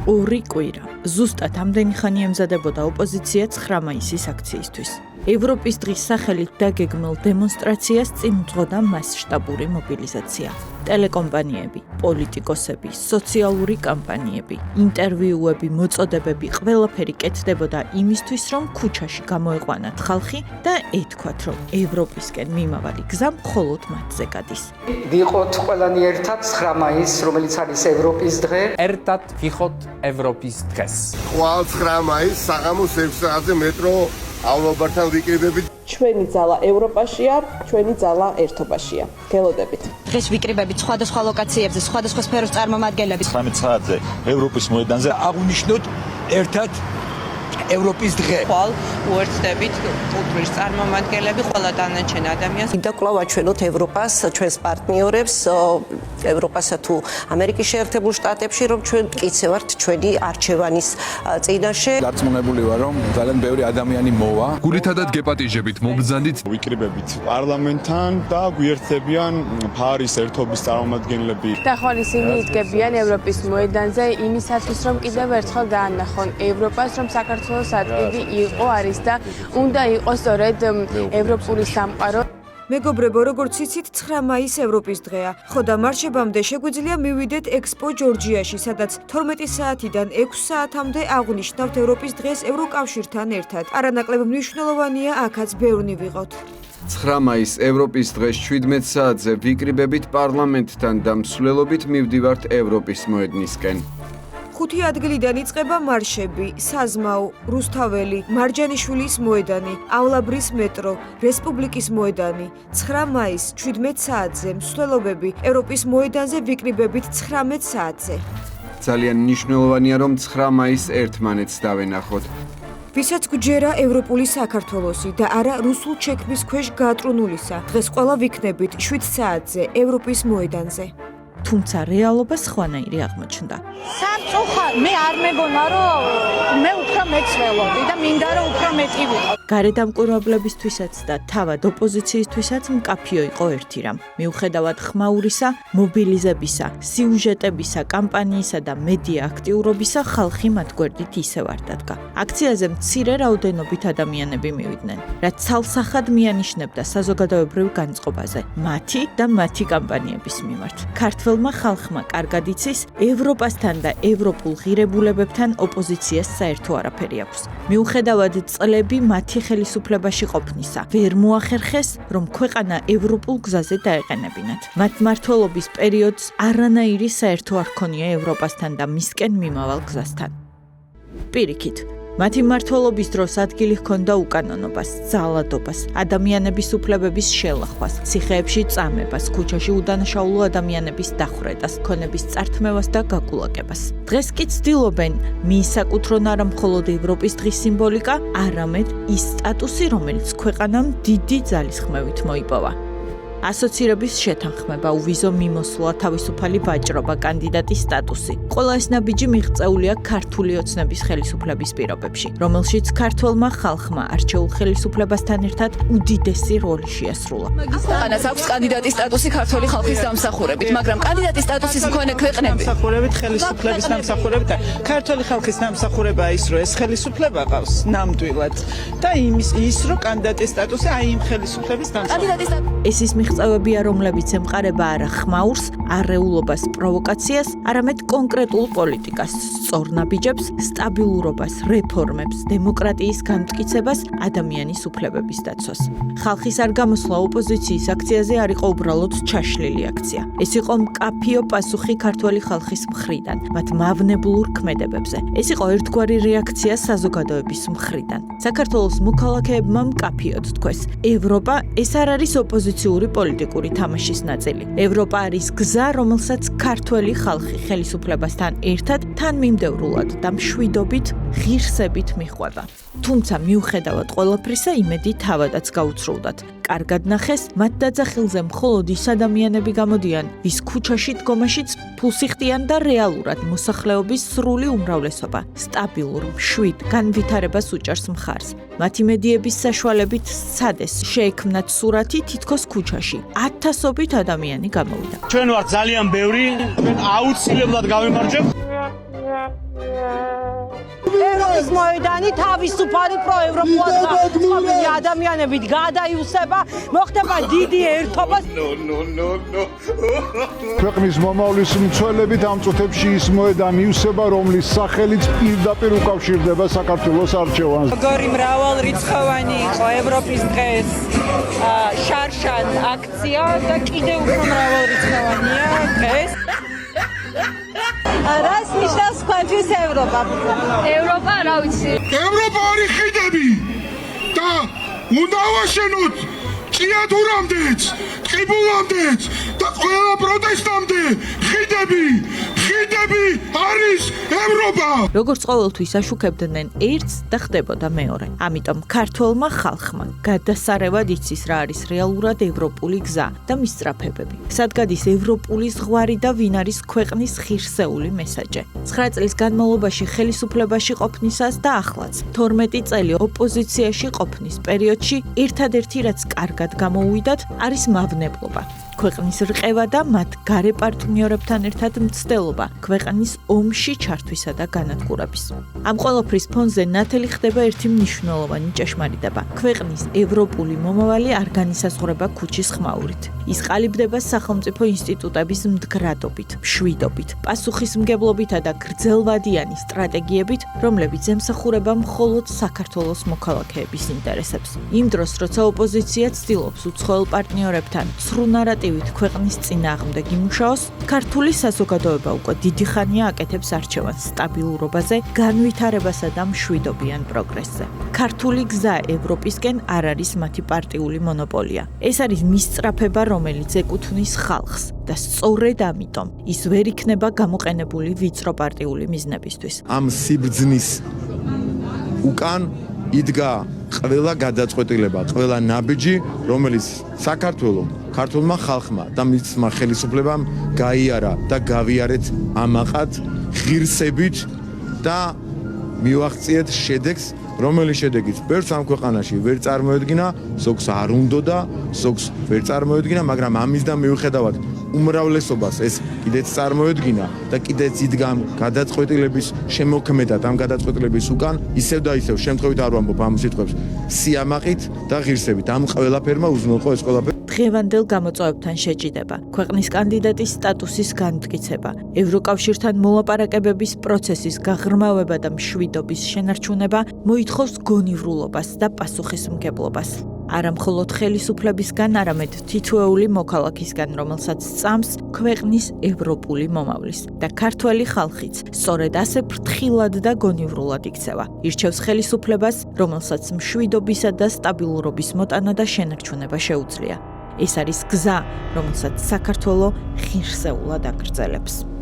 ორი კვირა. ზუსტად ამდენი ხანი ემზადებოდა ოპოზიცია 9 მაისის აქციისთვის. ევროპის დღის სახელით დაგეგმილ დემონსტრაციას წინ უძღოდა მასშტაბური მობილიზაცია. ტელეკომპანიები, პოლიტიკოსები, სოციალური კამპანიები, ინტერვიუები, მოწოდებები, ყველაფერი კეთდებოდა იმისთვის, რომ ქუჩაში გამოეყვანათ ხალხი და ეთქვათ, რომ ევროპისკენ მიმავალი გზა მხოლოდ მათზე გადის. ვიყოთ ყველანი ერთად 9 მაისს, რომელიც არის ევროპის დღე. ერთად ვიხოთ ევროპის დღეს. ყოველ 9 მაისს საღამოს 6 საათზე მეტროავლობართან ვიკრიბებით. ჩვენი ძალა ევროპაშია, ჩვენი ძალა ერთობაშია. გელოდებით. დღეს ვიკრიბებით სხვადასხვა ლოკაციებზე, სხვადასხვა სფეროს წარმომადგენლები. 19 საათზე ევროპის მოედანზე აღვნიშნოთ ერთად ევროპის დღე. ხვალ უერთდებით კულტურის წარმომადგენლები, ყველა დანარჩენ ადამიანს. და კვლავ აჩვენოთ ევროპას, ჩვენს პარტნიორებს, ევროპასა თუ ამერიკის შეერთებულ შტატებში, რომ ჩვენ მტკიცე ვართ ჩვენი არჩევანის წინაშე. დარწმუნებული ვარ, რომ ძალიან ბევრი ადამიანი მოვა. გულითადად გეპატიჟებით, მომბრძანდით, ვიკრიბებით პარლამენტთან და გვიერთდებიან ფარის ერთობის წარმომადგენლები. და ისინი იდგებიან ევროპის მოედანზე იმისათვის, რომ კიდევ ერთხელ გაანახონ ევროპას, რომ საქართველოს ადგილი იყო, არის და უნდა იყოს სწორედ ევროპული სამყარო. მეგობრებო, როგორც იცით, 9 მაისი ევროპის დღეა. ხო და მარჩებამდე შეგვიძლია მივიდეთ ექსპო ჯორჯიაში, სადაც 12 საათიდან 6 საათამდე აღვნიშნავთ ევროპის დღეს ევროკავშირთან ერთად. არანაკლებ მნიშვნელოვანია აქაც ბევრნი ვიყოთ. 9 მაისს ევროპის დღეს 17 საათზე ვიკრიბებით პარლამენტთან და მსვლელობით მივდივართ ევროპის მოედნისკენ. 5 ადგილიდან იწყება მარშები, საზმაო, რუსთაველი, მარჯანიშვილის მოედანი,ავლაბრის მეტრო, რესპუბლიკის მოედანი. 9 მაისს 17 საათზე მსვლელობები ევროპის მოედანზე ვიკრიბებით 19 საათზე. ძალიან მნიშვნელოვანია, რომ 9 მაისს ერთმანეთს დავენახოთ. ვისაც გვჯერა ევროპული საქართველოსი და არა რუსულ ჩექმის ქვეშ გაატრუნულისა. დღეს ყველა ვიქნებით 7 საათზე ევროპის მოედანზე. თუმცა რეალობა სხვანაირი აღმოჩნდა. სამწუხაროდ მე არ მეგონა, რომ მე უფრო მეცველობდი და მინდა რომ უფრო მეტი ვიყო. გარედამკვირვებლებისთვისაც და თავად ოპოზიციისთვისაც მკაფიო იყო ერთი რამ. მიუხედავად ხმაურისა, მობილიზებისა, სიუჟეტებისა, კამპანიისა და მედია აქტიურობისა, ხალხი მათ გვერდით ისევ არ დადგა. აქციაზე მცირე რაოდენობით ადამიანები მივიდნენ, რაც ცალსახად მიანიშნებდა საზოგადოებრივ განწყობაზე, მათი და მათი კამპანიების მიმართ. ქართველმა ხალხმა კარგად იცის, ევროპასთან და ევროპულ ღირებულებებთან ოპოზიციას საერთო არაფერი აქვს. მიუხედავად წლები მათი ხელისუფლებაში ყოფნისა, ვერ მოახერხეს, რომ ქვეყანა ევროპულ გზაზე დაეყენებინათ. მათ მმართველობის პერიოდს არანაირი საერთო არ ჰქონია ევროპასთან და მისკენ მიმავალ გზასთან. პირიქით, მათი მმართველობის დროს ადგილი ჰქონდა უკანონობას, ძალადობას, ადამიანების უფლებების შელახვას, ციხეებში წამებას, ქუჩაში უდანაშაულო ადამიანების დახვრეტას, ქონების წართმევას და გაგულაკებას. დღეს კი ცდილობენ მიისაკუთრონ არა მხოლოდ ევროპის დღის სიმბოლიკა, არამედ ის სტატუსი, რომელიც ქვეყანამ დიდი ძალისხმევით მოიპოვა. ასოცირების შეთანხმება, უვიზო მიმოსვლა, თავისუფალი ვაჭრობა, კანდიდატის სტატუსი. ყველა ეს ნაბიჯი მიღწეულია ქართული ოცნების ხელისუფლების პირობებში, რომელშიც ქართველმა ხალხმა არჩეულ ხელისუფლებასთან ერთად უდიდესი როლი შეასრულა. ქვეყანას აქვს კანდიდატის სტატუსი ქართული ხალხის დამსახურებით, მაგრამ კანდიდატის სტატუსის მქონე ქვეყნები დამსახურებით, ხელისუფლების დამსახურებით და ქართული ხალხის დამსახურება ის, რომ ეს ხელისუფლება ყავს ნამდვილად და ის, რომ კანდიდატის სტატუსი აი იმ ხელისუფლების დამსახურებით. ეს ის მიღწევებია, რომლებიც ემყარება არა ხმაურს, არეულობას, პროვოკაციას, არამედ კონკრეტულ პოლიტიკას, სწორ ნაბიჯებს, სტაბილურობას, რეფორმებს, დემოკრატიის განმტკიცებას, ადამიანის უფლებების დაცვას. ხალხის არ გამოსვლა ოპოზიციის აქციაზე არ იყო უბრალოდ ჩაშლილი აქცია. ეს იყო მკაფიო პასუხი ქართველი ხალხის მხრიდან, მათ მავნებლურ ქმედებებზე. ეს იყო ერთგვარი რეაქცია საზოგადოების მხრიდან. საქართველოს მოქალაქეებმა მკაფიოდ თქვეს, ევროპა ეს არ არის ოპოზიციური პოლიტიკური თამაშის ნაწილი. ევროპა არის გზა, რომელსაც ქართველი ხალხი ხელისუფლებასთან ერთად თანმიმდევრულად და მშვიდობით, ღირსებით მიჰყვება. თუმცა მიუხედავად ყველაფრისა, იმედი თავადაც გაუცრუვდათ. კარგად ნახეს, მათ დაძახილზე მხოლოდ ის ადამიანები გამოდიან, ვის ქუჩაში დგომაშიც ფულს იხდიან და რეალურად მოსახლეობის სრული უმრავლესობა სტაბილურ, მშვიდ განვითარებას უჭერს მხარს. მათი მედიების საშუალებით სცადეს შეექმნათ სურათი თითქოს ქუჩაში. 1000-ობით ადამიანი გამოვიდა. ჩვენ ვართ ძალიან ბევრი, ჩვენ აუცილებლად გავიმარჯვებთ. ევროპის მოედანი თავისუფალი პროევროპული წყობილი ადამიანებით გადაიუსება, მოხდება დიდი ერთობა. ქვეყნის მომავლის მცველებით ამ წუთებში ის მოედანი იუსება, რომლის სახელით პირდაპირ უკავშირდება საქართველოს არჩევანს. როგორი მრავალრიცხოვანი იყო ევროპის დღეს შარშან აქცია და კიდევ უფრო მრავალრიცხოვანია დღეს. რას ნიშნავს თქვენთვის ევროპა? ევროპა, რა ვიცი. ევროპა არის ხიდები და უნდა ვაშენოთ ჭიათურამდეც, ტყიბულამდეც და ყველა პროტესტამდე ხიდები არის ევროპა. როგორც ყოველთვის აშუქებდნენ ერთს და ხდებოდა მეორე. ამიტომ ქართველმა ხალხმა გადასარევად იცის რა არის რეალურად ევროპული გზა და მის სწრაფებები. სად გადის ევროპული ზღვარი და ვინ არის ქვეყნის ღირსეული მესაჯე. 9 წლის განმავლობაში ხელისუფლებაში ყოფნისას და ახლაც 12 წელი ოპოზიციაში ყოფნის პერიოდში ერთადერთი რაც კარგად გამოუვიდათ არის მავნებლობა. ქვეყნის რყევა და მათ გარე პარტნიორებთან ერთად მცდელობა ქვეყნის ომში ჩართვისა და განადგურების. ამ ყველაფრის ფონზე ნათელი ხდება ერთი მნიშვნელოვანი ჭეშმარიტება. ქვეყნის ევროპული მომავალი არ განისაზღვრება ქუჩის ხმაურით. ის ყალიბდება სახელმწიფო ინსტიტუტების მდგრადობით, მშვიდობით, პასუხისმგებლობითა და გრძელვადიანი სტრატეგიებით, რომლებიც ემსახურება მხოლოდ საქართველოს მოქალაქეების ინტერესებს. იმ დროს, როცა ოპოზიცია ცდილობს უცხოელ პარტნიორებთან ცრუ ნარატივით ქვეყნის წინააღმდეგ იმუშაოს, ქართული საზოგადოება უკვე დიდი ხანია აკეთებს არჩევანს სტაბილურობაზე, განვითარებასა და მშვიდობიან პროგრესზე. ქართული გზა ევროპისკენ არ არის მათი პარტიული მონოპოლია. ეს არის მისწრაფება, რომელიც ეკუთვნის ხალხს და სწორედ ამიტომ ის ვერ იქნება გამოყენებული ვიწრო პარტიული მიზნებისთვის. ამ სიბრძნის უკან იდგა ყველა გადაწყვეტილება, ყველა ნაბიჯი, რომელიც საქართველოს ქართულმა ხალხმა და მისმა ხელისუფლებამ გაიარა და გავიარეთ ამაყად ღირსებით და მივაღწიეთ შედეგს, რომელიც შედეგიც ბევრს ამ ქვეყანაში ვერ წარმოედგინა, ზოგს არ უნდოდა, ზოგს ვერ წარმოედგინა, მაგრამ ამისდან მიუხედავად უმრავლესობას ეს კიდეც წარმოედგინა და კიდეც იდგა გადაწყვეტილების შემოქმედად ამ გადაწყვეტილების უკან ისევ და ისევ შემთხვევით არ ვამბობ ამ სიტყვებს სიამაყით და ღირსებით ამ ყველაფერმა უზრუნველყო ეს ყველაფერი დღევანდელ გამოწვევებთან შეჭიდება, ქვეყნის კანდიდატის სტატუსის განმტკიცება, ევროკავშირთან მოლაპარაკებების პროცესის გაღრმავება და მშვიდობის შენარჩუნება მოითხოვს გონივრულობას და პასუხისმგებლობას. არა მხოლოდ ხელისუფლებისგან, არამედ თითოეული მოქალაქისგან, რომელსაც წამს ქვეყნის ევროპული მომავლის და ქართველი ხალხიც სწორედ ასე ფრთხილად და გონივრულად იქცევა. ირჩევს ხელისუფლებას, რომელსაც მშვიდობისა და სტაბილურობის მოტანა და შენარჩუნება შეუძლია. ეს არის გზა, რომელსაც საქართველო ღირსეულად აგრძელებს.